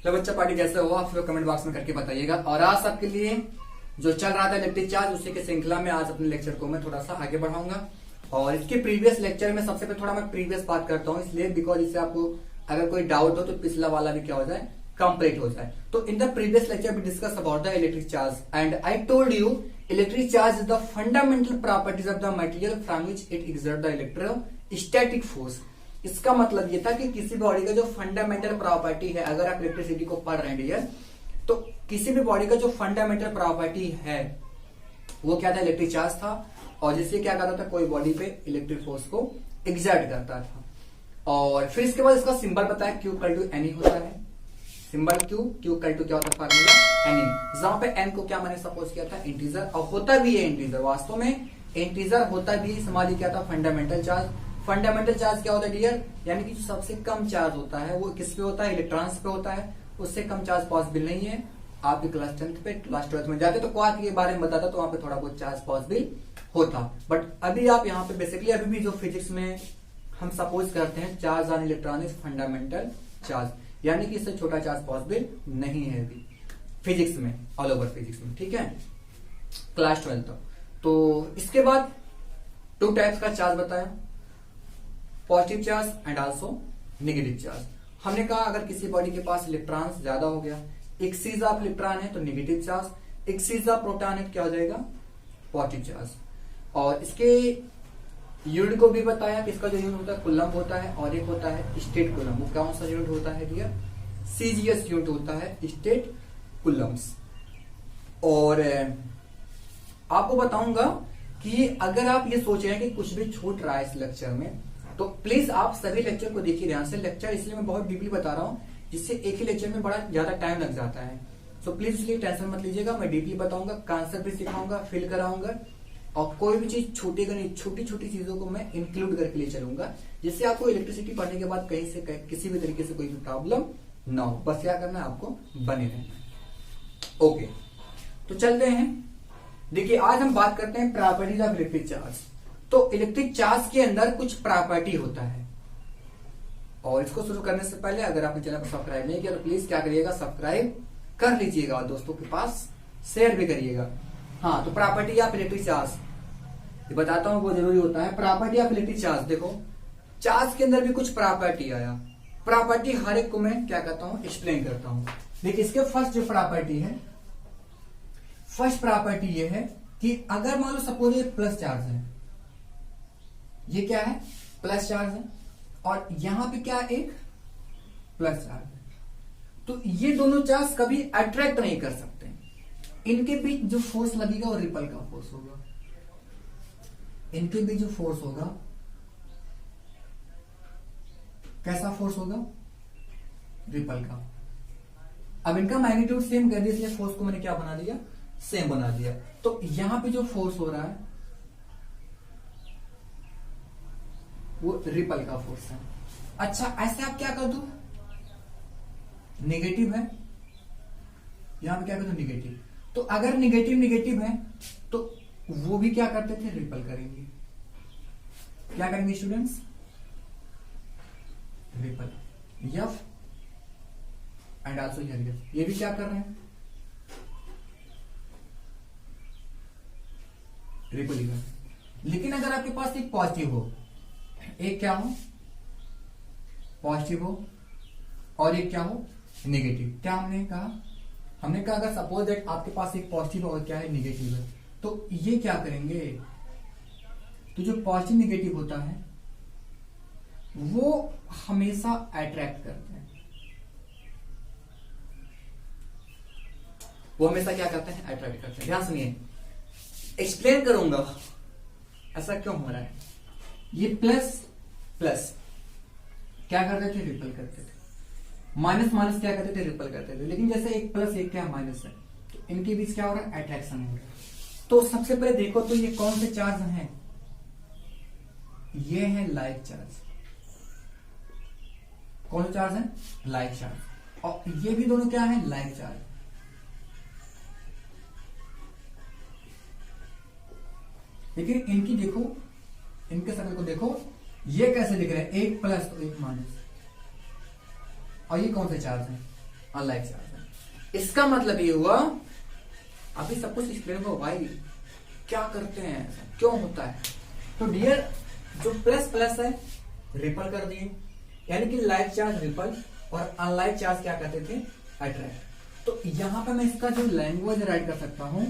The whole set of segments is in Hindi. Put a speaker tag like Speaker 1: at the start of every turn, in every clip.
Speaker 1: हेलो बच्चा पार्टी, कैसे हो आप लोग? कमेंट बॉक्स में करके बताइएगा। और आज सबके लिए जो चल रहा था इलेक्ट्रिक चार्ज, उसी की श्रृंखला में आज अपने लेक्चर को मैं थोड़ा सा आगे बढ़ाऊंगा। और इसके प्रीवियस लेक्चर में सबसे पहले थोड़ा मैं प्रीवियस बात करता हूँ, इसलिए बिकॉज इससे आपको अगर कोई डाउट हो तो पिछला वाला भी क्या हो जाए, कंप्लीट हो जाए। तो in the previous lecture we discuss about the electric charge and I told you electric charge is the fundamental properties of the material from which it exert the electrostatic force. इसका मतलब ये था कि किसी बॉडी का जो फंडामेंटल प्रॉपर्टी है, अगर आप इलेक्ट्रिसिटी को पढ़ रहे हैं डियर, तो किसी भी बॉडी का जो फंडामेंटल प्रॉपर्टी है वो क्या था, इलेक्ट्रिक चार्ज था। और जिससे क्या करता था, कोई बॉडी पे इलेक्ट्रिक फोर्स को एग्जर्ट करता था। और फिर इसके बाद इसका सिंबल बताया, क्यू इक्वल टू एन होता है। सिंबल क्यू इक्वल टू क्या होता है, फार्मूला एन। जहां पे एन को क्या मैंने सपोज किया था, इंटीजर, और होता भी है इंटीजर, वास्तव में इंटीजर होता भी समझ क्या था, फंडामेंटल चार्ज। फंडामेंटल चार्ज क्या होता है डियर, यानी कि जो सबसे कम चार्ज होता है वो किस पे होता है, इलेक्ट्रॉन्स पे होता है। उससे कम चार्ज पॉसिबल नहीं है। आपकी क्लास 10th पे, क्लास 12th में जाते तो क्वार्क के बारे में बताता, तो वहां पे थोड़ा बहुत चार्ज पॉसिबल होता। बट अभी आप यहाँ पे बेसिकली अभी भी जो फिजिक्स में हम सपोज करते हैं, charge on electron is fundamental charge, यानी कि इससे छोटा चार्ज पॉसिबल नहीं है अभी फिजिक्स में, ऑल ओवर फिजिक्स में, ठीक है, क्लास 12 तक। तो इसके बाद टू टाइप्स का चार्ज बताया, positive charge and also negative charge. हमने कहा अगर किसी बॉडी के पास इलेक्ट्रॉन्स ज्यादा हो गया, एक सीज ऑफ इलेक्ट्रॉन है तो नेगेटिव चार्ज, एक सीज ऑफ प्रोटॉन है तो क्या हो जाएगा, पॉजिटिव चार्ज। और इसके यूनिट को भी बताया कि इसका जो यूनिट होता है कूलम्ब होता है, और एक होता है स्टेट कूलम्ब। वो कौन सा यूनिट होता है डियर, सीजीएस यूनिट होता है, स्टेट कूलम्ब्स। और आपको बताऊंगा कि अगर आप ये सोच रहे हैं कि कुछ भी छूट रहा है इस लेक्चर में, तो प्लीज आप सभी लेक्चर को देखिए ध्यान से। लेक्चर इसलिए मैं बहुत डीपली बता रहा हूँ, जिससे एक ही लेक्चर में बड़ा ज्यादा टाइम लग जाता है। सो प्लीज इसलिए टेंशन मत लीजिएगा, मैं डीपली बताऊंगा, कॉन्सेप्ट भी सिखाऊंगा, फील कराऊंगा, और कोई भी चीज छूटेगा नहीं। छोटी छोटी चीजों को मैं इंक्लूड करके ले चलूंगा, जिससे आपको इलेक्ट्रिसिटी पढ़ने के बाद कहीं से किसी भी तरीके से कोई भी प्रॉब्लम ना हो। बस क्या करना है, आपको बने रहना। ओके, तो चलते हैं। देखिए आज हम बात करते हैं प्रॉपर्टीज ऑफ इलेक्ट्रिक चार्ज। तो इलेक्ट्रिक चार्ज के अंदर कुछ प्रॉपर्टी होता है, और इसको शुरू करने से पहले अगर आपने चैनल को सब्सक्राइब नहीं किया तो प्लीज क्या करिएगा, सब्सक्राइब कर लीजिएगा, और दोस्तों के पास शेयर भी करिएगा। हाँ, तो प्रॉपर्टी ऑफ इलेक्ट्रिक चार्ज ये बताता हूं, वो जरूरी होता है। प्रॉपर्टी ऑफ इलेक्ट्रिक चार्ज, देखो चार्ज के अंदर भी कुछ प्रॉपर्टी आया। प्रॉपर्टी हर एक को मैं क्या करता हूं, एक्सप्लेन करता हूं। देखिए इसके फर्स्ट जो प्रॉपर्टी है, फर्स्ट प्रॉपर्टी ये है कि अगर मान लो सपोज ये प्लस चार्ज है, ये क्या है, प्लस चार्ज है, और यहां पे क्या एक प्लस चार्ज है, तो ये दोनों चार्ज कभी अट्रैक्ट नहीं कर सकते। इनके बीच जो फोर्स लगेगा वो रिपल का फोर्स होगा। इनके बीच जो फोर्स होगा, कैसा फोर्स होगा, रिपल का। अब इनका मैग्नीट्यूड सेम कर दिया, इसलिए फोर्स को मैंने क्या बना दिया, सेम बना दिया। तो यहां पे जो फोर्स हो रहा है वो रिपल का फोर्स है। अच्छा, ऐसे आप क्या कर दो, नेगेटिव है, यहां पे क्या कर दो, नेगेटिव। तो अगर नेगेटिव नेगेटिव है तो वो भी क्या करते थे, रिपल करेंगे। क्या करेंगे students, ripple. F and also ये भी क्या कर रहे हैं, रिपल ही कर। लेकिन अगर आपके पास एक पॉजिटिव हो, एक क्या हो, पॉजिटिव हो, और एक क्या हो, नेगेटिव। क्या हमने कहा, हमने कहा अगर सपोज दैट आपके पास एक पॉजिटिव और क्या है, नेगेटिव है, तो ये क्या करेंगे, तो जो पॉजिटिव नेगेटिव होता है वो हमेशा अट्रैक्ट करते हैं। वो हमेशा क्या करते हैं, अट्रैक्ट करते हैं। ध्यान सुनिए, एक्सप्लेन करूंगा ऐसा क्यों हो रहा है। ये प्लस प्लस क्या करते थे, रिपल करते थे। माइनस माइनस क्या करते थे, रिपल करते थे। लेकिन जैसे एक प्लस एक क्या माइनस है, तो इनके बीच क्या हो रहा है, अट्रैक्शन हो रहा है। तो सबसे पहले देखो तो ये कौन से चार्ज हैं, ये है लाइक चार्ज। कौन से चार्ज है, लाइक चार्ज। और ये भी दोनों क्या है, लाइक चार्ज। लेकिन इनकी देखो, इनके शक्ल को देखो, ये कैसे दिख रहे हैं, एक प्लस तो एक माइनस। और ये कौन से चार्ज हैं, अनलाइक चार्ज है। इसका मतलब ये हुआ, अभी सब कुछ एक्सप्लेन हो भाई, क्या करते हैं, क्यों होता है। तो डियर, जो प्लस प्लस है रिपल कर दिए, यानी कि लाइक चार्ज रिपल और अनलाइक चार्ज क्या करते थे, अट्रैक्ट। तो यहां पर मैं इसका जो लैंग्वेज राइट कर सकता हूं,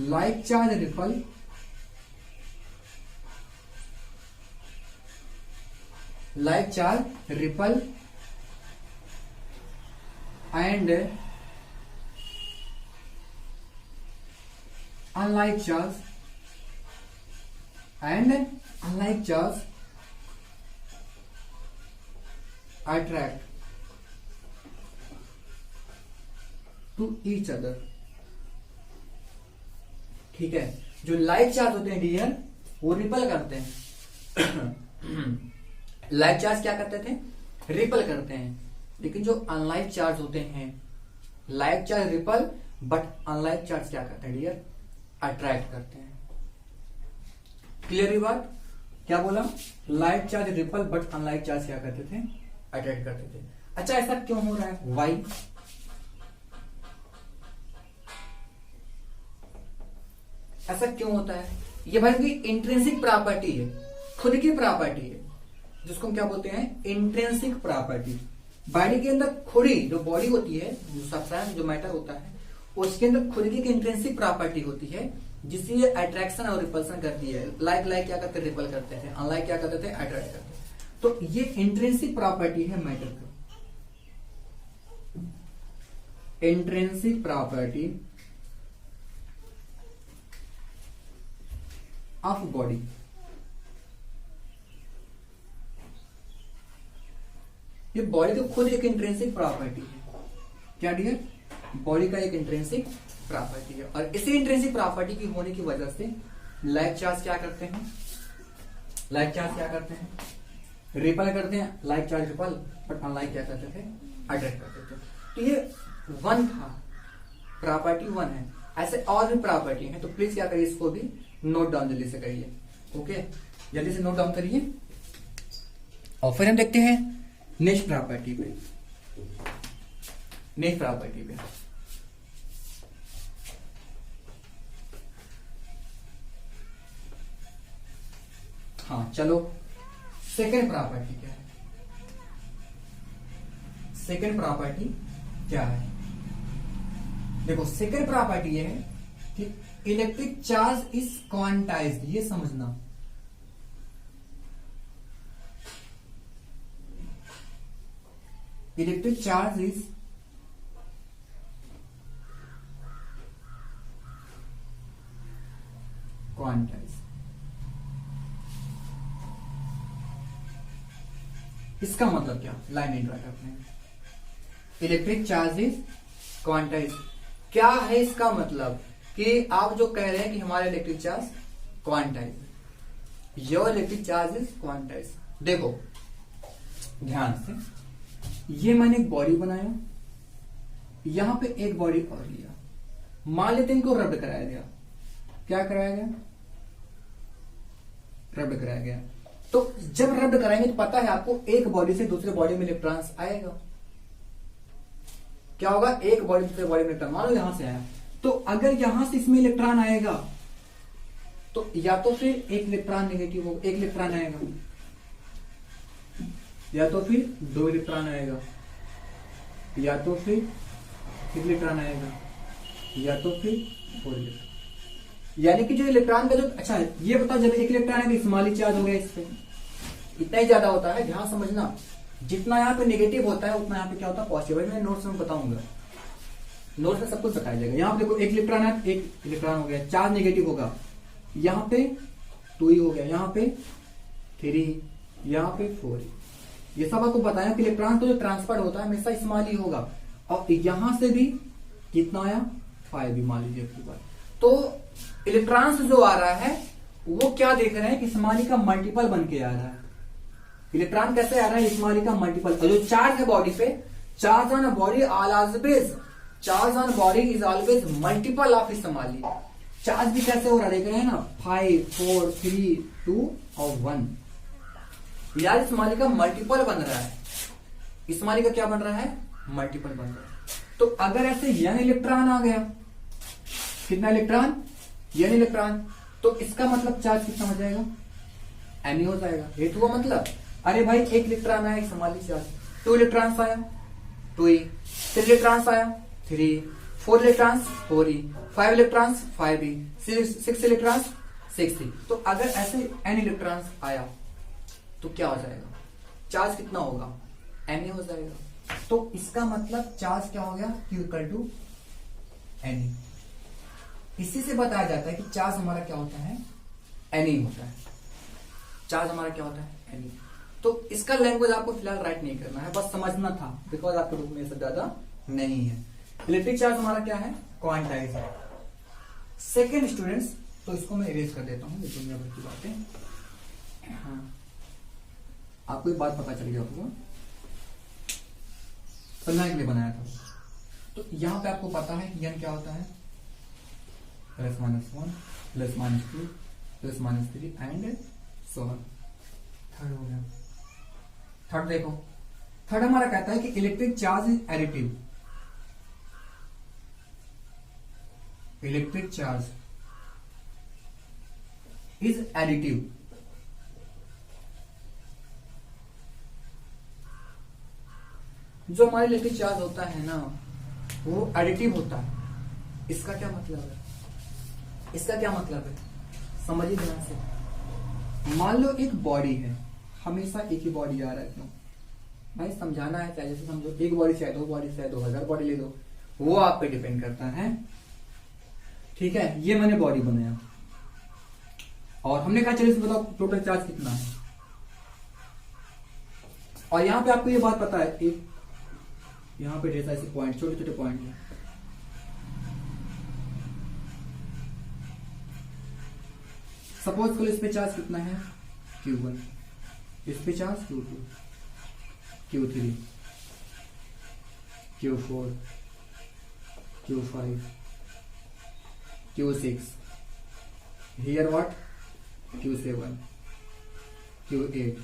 Speaker 1: like charge repel and unlike charge attract to each other. ठीक है, जो लाइक चार्ज होते हैं डियर वो रिपल करते हैं लाइक चार्ज क्या करते थे, रिपल करते हैं। लेकिन जो अनलाइक चार्ज होते हैं, like charge ripple but unlike charge क्या करते हैं डियर, अट्रैक्ट करते हैं। क्लियर हुई बात, क्या बोला, like charge ripple but unlike charge क्या करते थे, अट्रैक्ट करते थे। अच्छा, ऐसा क्यों हो रहा है, वाई, ऐसा क्यों होता है। ये भाई की इंट्रिंसिक प्रॉपर्टी है, खुद की प्रॉपर्टी है, जिसको हम क्या बोलते हैं, इंट्रिंसिक प्रॉपर्टी। बॉडी के अंदर खुदी जो बॉडी होती है, जो सब्सटेंस जो मैटर होता है, उसके अंदर खुद की एक इंट्रिंसिक प्रॉपर्टी होती है जिससे ये अट्रैक्शन और रिपल्सन करती है। लाइक क्या करते हैं, रिपल करते थे, अनलाइक क्या करते थे, अट्रैक्ट करते थे। तो ये इंट्रिंसिक प्रॉपर्टी है मैटर की, इंट्रिंसिक प्रॉपर्टी ऑफ बॉडी। ये बॉडी की खुद एक इंट्रिंसिक प्रॉपर्टी है, क्या डियर, बॉडी का एक इंट्रिंसिक प्रॉपर्टी है। और इसी इंट्रिंसिक प्रॉपर्टी की होने की वजह से लाइक चार्ज क्या करते हैं, रिपल करते हैं, like charge ripple, but unlike क्या करते थे, अट्रैक्ट करते थे। तो ये वन था, प्रॉपर्टी वन है। ऐसे और भी प्रॉपर्टी है, तो प्लीज क्या करिए, इसको भी नोट डाउन जल्दी से करिए। ओके, जल्दी से नोट डाउन करिए। और फिर हम देखते हैं नेक्स्ट प्रॉपर्टी पे, हाँ चलो, सेकेंड प्रॉपर्टी क्या है, देखो सेकेंड प्रॉपर्टी ये है कि इलेक्ट्रिक चार्ज इज क्वांटाइज्ड। ये समझना, इलेक्ट्रिक चार्ज इज क्वांटाइज्ड। इसका मतलब क्या, लाइन इन राइट अपने, इलेक्ट्रिक चार्ज इज क्वांटाइज्ड। क्या है इसका मतलब, कि आप जो कह रहे हैं कि हमारा electric charge quantized, your electric charge is quantized. देखो ध्यान से, ये मैंने एक बॉडी बनाया, यहां पे एक बॉडी और लिया, मान लेते इनको रब्ड कराया गया। क्या कराया गया, रब्ड कराया गया। तो जब रब्ड कराएंगे तो पता है आपको, एक बॉडी से दूसरे बॉडी में इलेक्ट्रॉन्स आएगा। क्या होगा, एक बॉडी दूसरे बॉडी में इलेक्ट्रॉन, मान लो यहां से आया, तो अगर यहां से इसमें इलेक्ट्रॉन आएगा तो या तो फिर एक इलेक्ट्रॉन नेगेटिव होगा, एक इलेक्ट्रॉन आएगा, या तो फिर दो इलेक्ट्रॉन आएगा, या तो फिर इलेक्ट्रॉन आएगा, या तो फिर फोर इलेक्ट्रॉन। यानी कि जो इलेक्ट्रॉन का जो, अच्छा ये बताओ, जब एक इलेक्ट्रॉन है स्मॉल चार्ज हो गया, इस पे इतना ही ज्यादा होता है। ध्यान समझना, जितना यहाँ पे नेगेटिव होता है उतना यहाँ पे क्या होता है, पॉजिटिव। मैं नोट्स में बताऊंगा, नोट्स में सब कुछ बताया जाएगा। यहाँ पे देखो एक इलेक्ट्रॉन है, एक इलेक्ट्रॉन हो गया, चार्ज नेगेटिव होगा, यहाँ पे 2 ही हो गया, यहाँ पे 3, यहाँ पे 4। ये सब आपको बताया कि इलेक्ट्रॉन तो जो ट्रांसफर होता है हमेशा स्मॉल ही होगा। और यहां से भी कितना आया, 5 भी मान लीजिए आपकी बात। तो इलेक्ट्रॉन्स जो आ रहा है वो क्या देख रहे हैं कि स्मॉल का मल्टीपल बन के आ रहा है। इलेक्ट्रॉन कैसे आ रहा है, स्मॉल का मल्टीपल। और जो चार्ज है बॉडी पे, charge on body always, charge on body is always multiple of small. Charge भी कैसे हो रहा है देख रहे हैं ना, 5, 4, 3, 2 और 1। यार स्मॉल का मल्टीपल बन रहा है, स्मॉल का क्या बन रहा है, मल्टीपल बन रहा है। तो अगर ऐसे n इलेक्ट्रॉन आ गया, कितना इलेक्ट्रॉन, n इलेक्ट्रॉन, तो इसका मतलब चार्ज कितना हो जाएगा, n हो जाएगा। ये तो हुआ मतलब, अरे भाई एक इलेक्ट्रॉन आया, समाली चार्ज, 2 इलेक्ट्रॉन्स आया 2e, 3 इलेक्ट्रॉन्स आया 3e, 4 electrons 4e, 5 electrons 5e, 6 electrons 6e। तो अगर ऐसे n इलेक्ट्रॉन्स आया तो क्या हो जाएगा, चार्ज कितना होगा, Na हो जाएगा। तो इसका मतलब चार्ज क्या हो गया, Q इक्वल टू Na। इसी से बताया जाता है कि चार्ज हमारा क्या होता है, Na होता है। चार्ज हमारा क्या होता है, Na। तो इसका लैंग्वेज आपको फिलहाल राइट नहीं करना है, बस समझना था, बिकॉज आपके बुक में ये सब ज्यादा नहीं है। इलेक्ट्रिक चार्ज हमारा क्या है, क्वांटाइज है। सेकेंड स्टूडेंट्स, तो इसको मैं इरेज कर देता हूँ, ये दुनिया भर की बातें। हाँ, आपको एक बात पता चल गया होगा, समझाने के लिए बनाया था। तो यहां पे आपको पता है कि n क्या होता है, +-1 +-2 +-3 एंड सो ऑन। थर्ड हो गया। थर्ड देखो, थर्ड हमारा कहता है कि electric charge is additive. Electric charge is additive. जो हमारे इलेक्ट्रिक चार्ज होता है ना, वो एडिटिव होता है। इसका क्या मतलब है, इसका क्या मतलब है, समझिए ध्यान से। मान लो एक बॉडी है, हमेशा एक ही बॉडी आ रहा है, क्यों भाई समझाना है, चाहे जैसे समझो, एक बॉडी चाहे 2 बॉडी चाहे 2000 बॉडी ले लो, वो आप पे डिपेंड करता है, ठीक है। ये मैंने बॉडी बनाया और हमने कहा चलिए बताओ टोटल चार्ज कितना है, और यहां पे आपको ये बात पता है, एक यहां पे ढेर सारे पॉइंट, छोटे छोटे पॉइंट है। सपोज करो इस पे चार्ज कितना है, Q1, इस पे charge Q2, Q3, Q4, Q5, Q6, here what, Q7, Q8,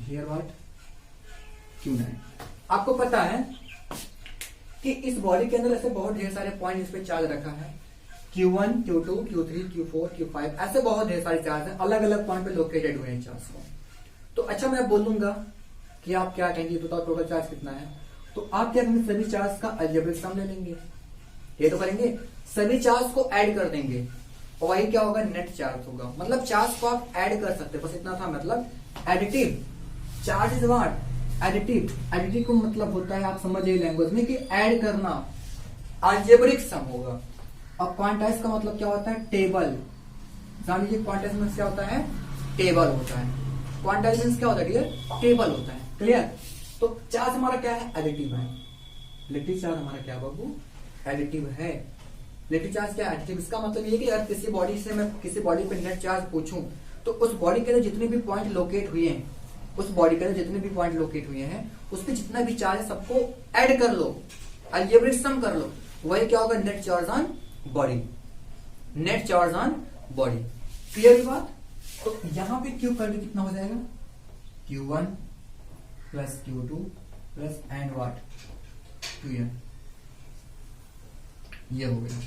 Speaker 1: here what, Q9। आपको पता है कि इस बॉडी के अंदर ऐसे बहुत ढेर सारे पॉइंट इस पे चार्ज रखा है, Q1, Q2, Q3, Q4, Q5, ऐसे बहुत ढेर सारे चार्ज हैं, अलग अलग पॉइंट पे लोकेटेड हुए हैं चार्ज को। तो अच्छा, मैं बोलूंगा कि आप क्या कहेंगे, तो टोटल चार्ज कितना है, तो आप क्या करेंगे, सभी चार्ज का अलजेब्रिक सम ले लेंगे, ये तो करेंगे, सभी चार्ज को ऐड कर देंगे, और वही क्या होगा, नेट चार्ज होगा। मतलब चार्ज को आप ऐड कर सकते, बस इतना था, मतलब additive charge is what, additive. Additive को मतलब होता है, आप समझिए लैंग्वेज में, कि ऐड करना, अलजेब्रिक सम होगा। और क्वांटाइज का मतलब क्या होता है, टेबल। जान लीजिए क्वांटाइज में क्या होता है, टेबल होता है। क्वांटाइज में क्या होता है, क्लियर, टेबल होता है, क्लियर। तो चार्ज हमारा क्या है, एडिटिव है। इलेक्ट्रिक चार्ज हमारा क्या बाबू, एडिटिव है। इलेक्ट्रिक चार्ज क्या है, एडिटिव। इसका मतलब ये कि अगर किसी बॉडी से मैं किसी बॉडी पे नेट चार्ज पूछूं, तो उस बॉडी के अंदर जितने भी पॉइंट लोकेट हुए हैं, उस बॉडी के अंदर जितने भी पॉइंट लोकेट हुए हैं, उस पर जितना भी चार्ज है सबको ऐड कर लो, अलजेब्रिक सम कर लो, वही क्या होगा, net charge on body. Net charge on body, clear ये बात। तो यहां पे Q करके कितना हो जाएगा, Q1 plus Q2 plus and what, Qn, ये हो गया।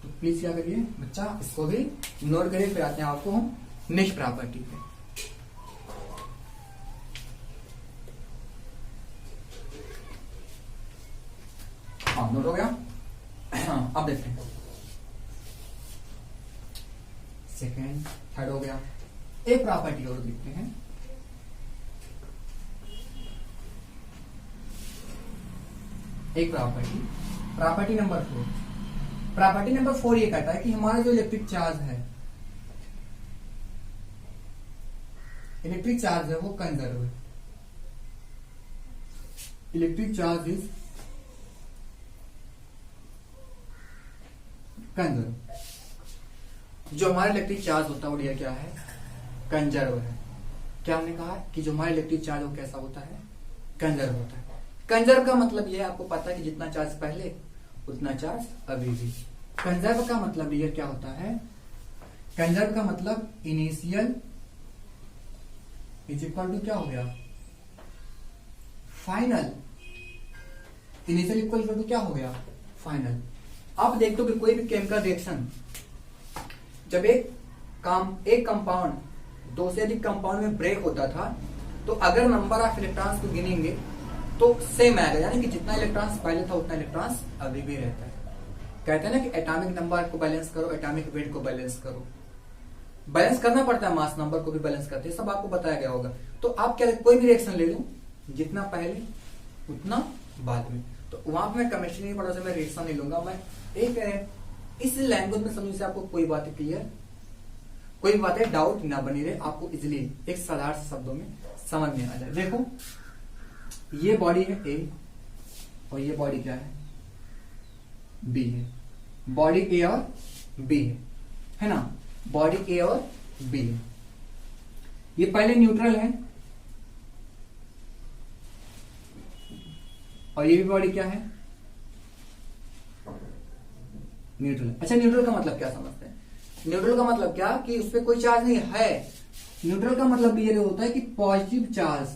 Speaker 1: तो प्लीज क्या करिए बच्चा, इसको भी नोट करिए, फिर आते हैं आपको हम नेक्स्ट प्रॉपर्टी पे। हाँ, नोट हो गया। हाँ, अब देखते हैं, सेकेंड थर्ड हो गया, एक प्रॉपर्टी और देखते हैं। एक प्रॉपर्टी नंबर 4। प्रॉपर्टी नंबर 4 ये कहता है कि हमारा जो इलेक्ट्रिक चार्ज है, वो कंजर्व है। Electric charge is conserve. जो हमारा इलेक्ट्रिक चार्ज होता है वो डियर क्या है, कंजर्व है। क्या हमने कहा कि जो हमारा इलेक्ट्रिक चार्ज वो कैसा होता है, कंजर्व होता है। कंजर्व का मतलब ये है, आपको पता है कि जितना चार्ज पहले उतना चार्ज अभी भी। कंजर्व का मतलब डियर क्या होता है, कंजर्व का मतलब इनिशियल इज इक्वल टू क्या हो गया, फाइनल। इनिशियल इक्वल टू क्या हो गया, फाइनल। आप देखते हो कि कोई भी केमिकल रिएक्शन, जब एक कंपाउंड दो से अधिक कंपाउंड में ब्रेक होता था, तो अगर नंबर ऑफ इलेक्ट्रॉन्स को गिनेंगे तो सेम आएगा, यानी कि जितना इलेक्ट्रॉन्स पहले था उतना इलेक्ट्रॉन्स अभी भी रहता है। कहते हैं ना कि एटॉमिक नंबर को बैलेंस करो, एटॉमिक वेट को बैलेंस करो। बैलेंस करना पड़ता है, मास नंबर को भी बैलेंस करते हैं, सब आपको बताया गया होगा। तो आप क्या, कोई भी रिएक्शन ले लो, जितना पहले उतना बाद में। तो वहां पर मैं केमिस्ट्री नहीं पढ़ा, मैं रिएक्शन नहीं लूंगा, मैं एक इस लैंग्वेज में समझने से आपको कोई बात क्लियर, कोई बातें डाउट ना बनी रहे, आपको इजिली एक साधारण शब्दों में समझ में आ जाए। देखो ये बॉडी है ए और ये बॉडी क्या है, बी है। बॉडी ए और बी है ना, बॉडी ए और बी है। ये पहले न्यूट्रल है और ये भी बॉडी क्या है, न्यूट्रल है। अच्छा, न्यूट्रल का मतलब क्या समझते हैं? न्यूट्रल का मतलब क्या कि उस पर कोई चार्ज नहीं है। न्यूट्रल का मतलब ये होता है कि पॉजिटिव चार्ज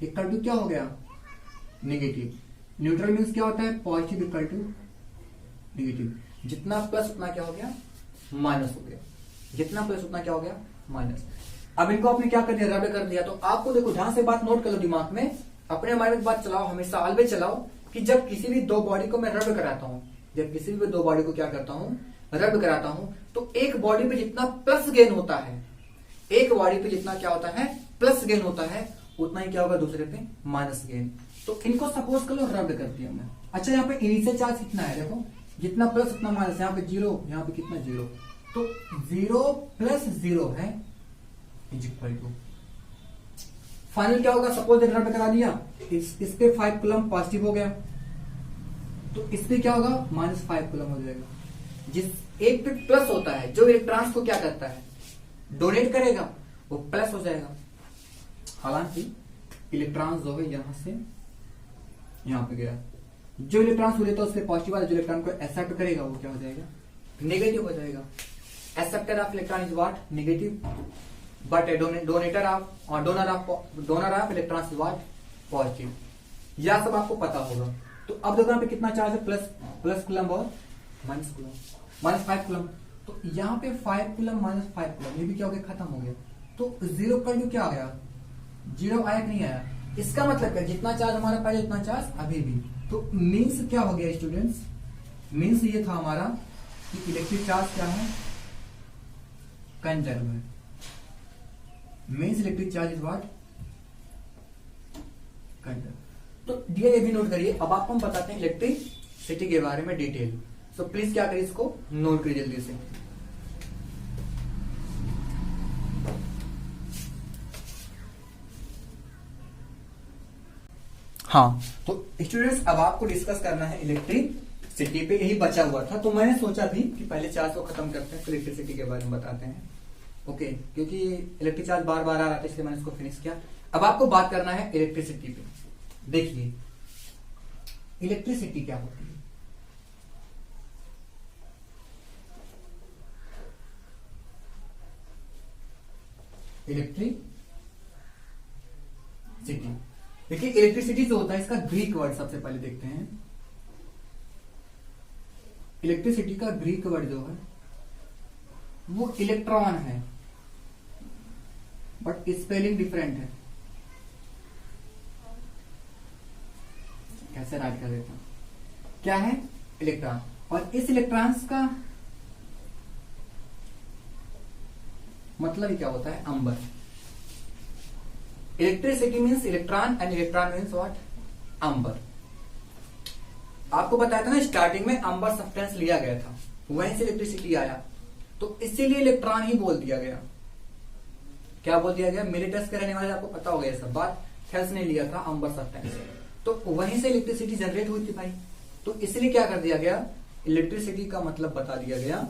Speaker 1: इक्वल टू क्या हो गया, नेगेटिव। न्यूट्रल मीन्स क्या होता है, पॉजिटिव इक्वल टू नेगेटिव। जितना प्लस उतना क्या हो गया, माइनस हो गया। जितना प्लस उतना क्या हो गया, माइनस। अब इनको आपने क्या कर दिया, रद्द कर दिया। तो आपको देखो, ध्यान से बात नोट कर लो दिमाग में, अपने माइंड में बात चलाओ, हमेशा ऑलवेज चलाओ कि जब किसी भी दो बॉडी को मैं रद्द कराता हूं, जब किसी भी दो बॉडी को क्या करता हूं, रद्द कराता हूं, तो एक बॉडी पे जितना प्लस गेन होता है, एक बॉडी पे जितना क्या होता है, प्लस गेन होता है, उतना ही क्या होगा दूसरे पे माइनस गेन। तो इनको सपोज कर लो रद्द कर दिया मैं। अच्छा, यहाँ पे इनिशियल चार्ज कितना है, देखो जितना प्लस उतना माइनस, यहाँ पे जीरो, यहाँ पे कितना जीरो, तो 0 प्लस 0 है इज इक्वल टू फाइनल क्या होगा। सपोज रद्द करा दिया, इस पे 5 कूलम पॉजिटिव हो गया, तो इस पे क्या होगा, -5 कूलम हो जाएगा। जिस एक पे प्लस होता है, जो इलेक्ट्रॉन्स को क्या करता है, डोनेट करेगा, वो प्लस हो जाएगा। हालांकि इलेक्ट्रॉन्स जो है यहां से यहां पे गया, जो इलेक्ट्रॉन्स हो लेता है उसके पॉजिटिव वाला जो इलेक्ट्रॉन को एक्सेप्ट करेगा वो क्या हो जाएगा, नेगेटिव हो जाएगा। Acceptor of electron is what, negative, but donor of electron is what, positive. यह सब आपको पता होगा। तो अब देखो यहाँ पे कितना चार्ज है, प्लस कूलम और माइनस कूलम, -5 कूलम। तो यहाँ पे 5 कूलम -5 कूलम, ये भी क्या हो गया, खत्म हो गया। तो 0 का क्या आ गया, 0 आया कि नहीं आया। इसका मतलब क्या, जितना चार्ज हमारा पहले उतना चार्ज अभी भी। तो मीन्स क्या हो गया स्टूडेंट्स, मीन्स ये था हमारा कि इलेक्ट्रिक चार्ज क्या है, कंजर्व है। Means electric charge is what, conserve. तो ये भी नोट करिए। अब आपको हम बताते हैं इलेक्ट्रिसिटी के बारे में डिटेल। सो प्लीज क्या करिए, इसको नोट करिए जल्दी से। हाँ, तो स्टूडेंट्स अब आपको डिस्कस करना है इलेक्ट्रिसिटी पे, यही बचा हुआ था। तो मैंने सोचा भी कि पहले चार्ज को खत्म करते हैं, फिर इलेक्ट्रिसिटी के बारे में बताते हैं। ओके, क्योंकि इलेक्ट्रिक चार्ज बार बार आ रहा था, इसलिए मैंने इसको फिनिश किया। अब आपको बात करना है इलेक्ट्रिसिटी पे। देखिए इलेक्ट्रिसिटी क्या होती है। इलेक्ट्रिसिटी, देखिए इलेक्ट्रिसिटी जो होता है इसका ग्रीक वर्ड सबसे पहले देखते हैं। इलेक्ट्रिसिटी का ग्रीक वर्ड जो है वो इलेक्ट्रॉन है, बट स्पेलिंग डिफरेंट है। कैसे राइट कर देता हूं, क्या है, इलेक्ट्रॉन। और इस इलेक्ट्रॉन्स का मतलब ही क्या होता है, amber. Electricity means electron and electron means what, amber. आपको बताया था ना स्टार्टिंग में अंबर सब्सटेंस लिया गया था, वहीं से इलेक्ट्रिसिटी आया, तो इसीलिए इलेक्ट्रॉन ही बोल दिया गया। क्या बोल दिया गया, मेरे टेस्ट के रहने वाले आपको पता हो गया सब बात, थेल्स ने लिया था अंबर सब्सटेंस, तो वहीं से इलेक्ट्रिसिटी जनरेट हुई थी भाई। तो इसलिए क्या कर दिया गया, इलेक्ट्रिसिटी का मतलब बता दिया गया,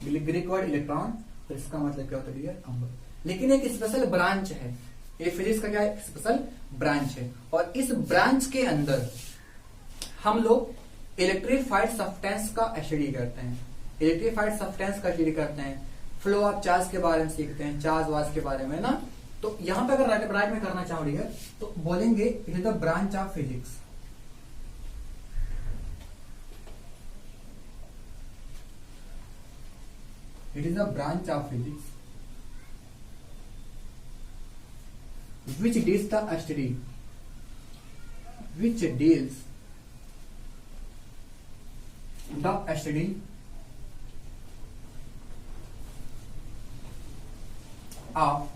Speaker 1: ग्रीक वर्ड इलेक्ट्रॉन, तो इसका मतलब क्या होता है, अंबर। लेकिन एक स्पेशल ब्रांच है, ये फिजिक्स का क्या है, स्पेशल ब्रांच है, और इस ब्रांच के अंदर हम लोग इलेक्ट्रीफाइड सब्सटेंस का स्टडी करते हैं। इलेक्ट्रीफाइड सब्सटेंस का स्टडी करते हैं, फ्लो ऑफ चार्ज के बारे में सीखते हैं, चार्ज वार्ज के बारे में ना। तो यहां पे अगर राइट में करना चाहोगे तो बोलेंगे it is the branch of physics. It is a branch of physics which deals the study, which deals the study of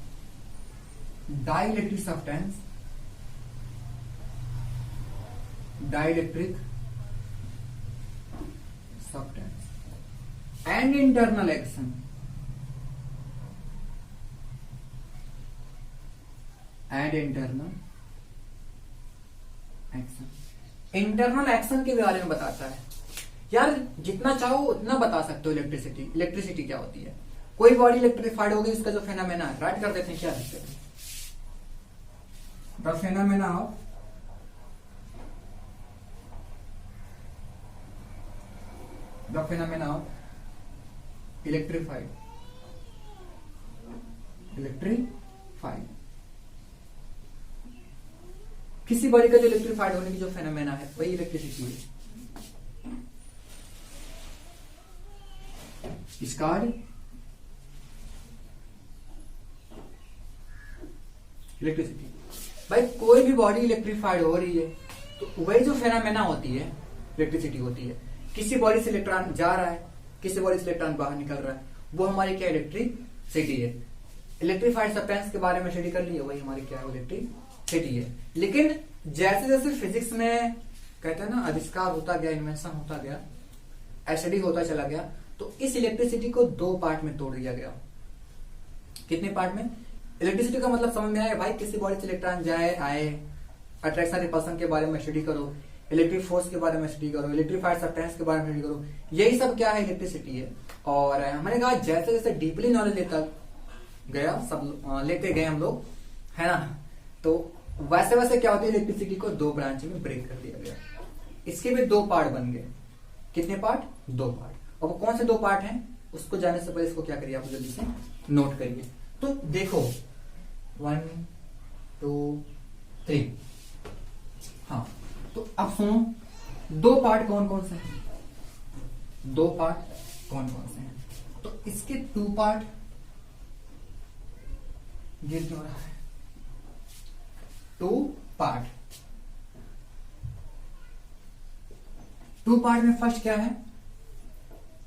Speaker 1: dielectric substance, dielectric substance and internal action, and internal action. Internal action के बारे में बताता है। यार जितना चाहो उतना बता सकते हो। इलेक्ट्रिसिटी, इलेक्ट्रिसिटी क्या होती है? कोई बॉडी इलेक्ट्रिफाइड होगी, उसका जो फेनोमेना है राइट कर देते हैं। क्या लिखते हैं? The phenomena of electrified, electrified किसी बॉडी का जो इलेक्ट्रिफाइड होने की जो फेनोमेना है वही इलेक्ट्रिसिटी है। इसका इलेक्ट्रिसिटी। भाई कोई भी बॉडी इलेक्ट्रिफाइड हो रही है तो वही जो फेनोमेना होती है इलेक्ट्रिसिटी होती है। किसी बॉडी से इलेक्ट्रॉन जा रहा है, किसी बॉडी से इलेक्ट्रॉन बाहर निकल रहा है, वो हमारी क्या इलेक्ट्रिसिटी है। इलेक्ट्रिफाइड सब्सटेंस के बारे में स्टडी कर लिए, वही हमारी क्या है इलेक्ट्रिसिटी है। लेकिन जैसे जैसे फिजिक्स में कहते हैं ना आविष्कार होता गया, इन्वेंशन होता गया, स्टडी होता चला गया, तो इस इलेक्ट्रिसिटी को दो पार्ट में तोड़ दिया गया। कितने पार्ट में? इलेक्ट्रिसिटी का मतलब समझ में आया भाई, किसी बॉडी से इलेक्ट्रॉन जाए आए, अट्रैक्शन रिपल्सन के बारे में स्टडी करो, इलेक्ट्रिक फोर्स के बारे में स्टडी करो, इलेक्ट्रिफाइड सब्सटेंस के बारे में स्टडी करो, यही सब क्या है इलेक्ट्रिसिटी है। और मैंने कहा जैसे जैसे डीपली नॉलेज लेता गया, सब लेते गए हम लोग, है ना, तो वैसे वैसे क्या होती है इलेक्ट्रिसिटी को दो ब्रांच में ब्रेक कर दिया गया। इसके भी दो पार्ट बन गए। कितने पार्ट? दो पार्ट। और वो कौन से दो पार्ट हैं उसको जानने से पहले इसको क्या करिए आप जल्दी से नोट करिए। तो देखो 1 2 3। हाँ तो अब सुनो, दो पार्ट कौन कौन से हैं? दो पार्ट कौन कौन से हैं? तो इसके टू पार्ट गिर क्यों रहा है? टू पार्ट में फर्स्ट क्या है?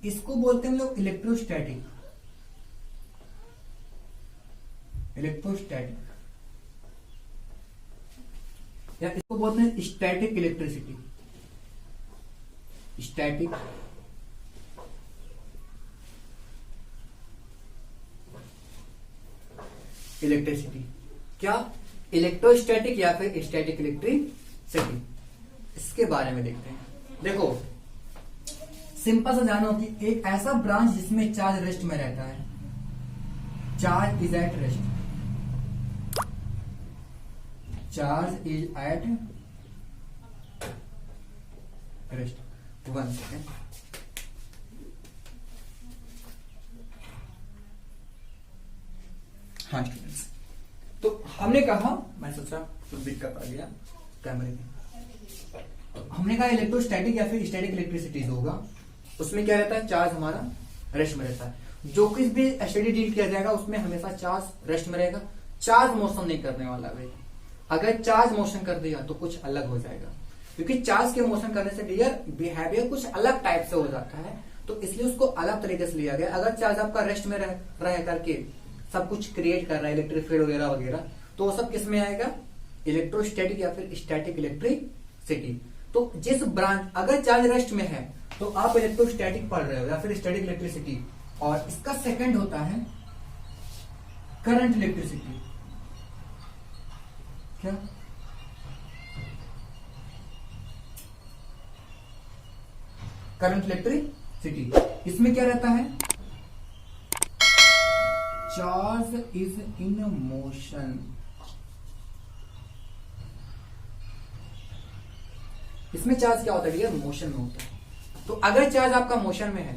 Speaker 1: इसको बोलते हैं हम लोग इलेक्ट्रोस्टैटिक, या इसको बोलते हैं स्टैटिक इलेक्ट्रिसिटी, स्टैटिक इलेक्ट्रिसिटी। क्या? इलेक्ट्रोस्टैटिक या फिर स्टैटिक इलेक्ट्रिसिटी। इसके बारे में देखते हैं। देखो सिंपल सा जानो कि एक ऐसा ब्रांच जिसमें चार्ज रेस्ट में रहता है, charge is at rest, charge is at rest. 1 second. हाँ स्टूडेंट्स, तो हमने कहा, मैं सोचा कुछ दिक्कत आ गया कैमरे में, तो हमने कहा इलेक्ट्रोस्टैटिक या फिर स्टैटिक इलेक्ट्रिसिटी होगा, उसमें क्या रहता है? चार्ज हमारा रेस्ट में रहता है। जो कुछ भी स्टडी डील किया जाएगा उसमें हमेशा चार्ज रेस्ट में रहेगा, चार्ज मोशन नहीं करने वाला भाई। अगर चार्ज मोशन कर दिया तो कुछ अलग हो जाएगा, क्योंकि चार्ज के मोशन करने से डियर बिहेवियर कुछ अलग टाइप से हो जाता है, तो इसलिए उसको अलग तरीके से लिया गया। अगर चार्ज आपका रेस्ट में रह करके सब कुछ क्रिएट कर रहा है, इलेक्ट्रिक फील्ड वगैरह वगैरह, तो वो सब किस में आएगा? इलेक्ट्रोस्टैटिक या फिर स्टैटिक इलेक्ट्रिसिटी। तो जिस ब्रांच, अगर चार्ज रेस्ट में है तो आप इलेक्ट्रोस्टैटिक पढ़ रहे हो या फिर स्टैटिक इलेक्ट्रिसिटी, और इसका सेकंड होता है करंट इलेक्ट्रिसिटी। क्या? Current electricity. इसमें क्या रहता है? Charge is in motion. इसमें चार्ज क्या होता है? मोशन में होता है। तो अगर चार्ज आपका मोशन में है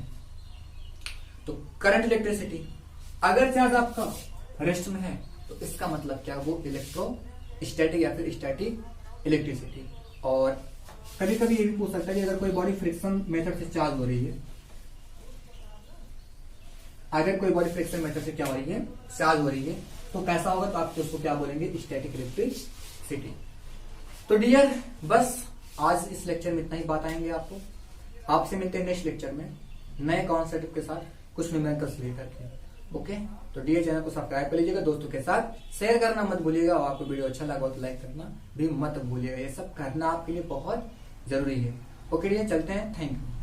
Speaker 1: तो करंट इलेक्ट्रिसिटी, अगर चार्ज आपका रेस्ट में है तो इसका मतलब क्या? वो इलेक्ट्रोस्टैटिक या फिर स्टैटिक इलेक्ट्रिसिटी। और कभी कभी ये भी पूछ सकता है कि अगर कोई बॉडी फ्रिक्शन मेथड से चार्ज हो रही है, अगर कोई बॉडी फ्रिक्शन मेथड से क्या हो रही है, चार्ज हो रही है, तो कैसा होगा, तो आप उसको क्या बोलेंगे, स्टैटिक इलेक्ट्रिसिटी। तो डियर बस आज इस लेक्चर में इतना ही बात आएंगे आपको। आपसे मिलते हैं नेक्स्ट लेक्चर में नए कॉन्सेप्ट के साथ, कुछ न्यूमेरिकल्स लेकर के। ओके, तो डियर चैनल को सब्सक्राइब कर लीजिएगा, दोस्तों के साथ शेयर करना मत भूलिएगा, और आपको वीडियो अच्छा लगा तो लाइक करना भी मत भूलिएगा। ये सब करना आपके लिए बहुत जरूरी है। ओके डियर, चलते हैं, थैंक यू।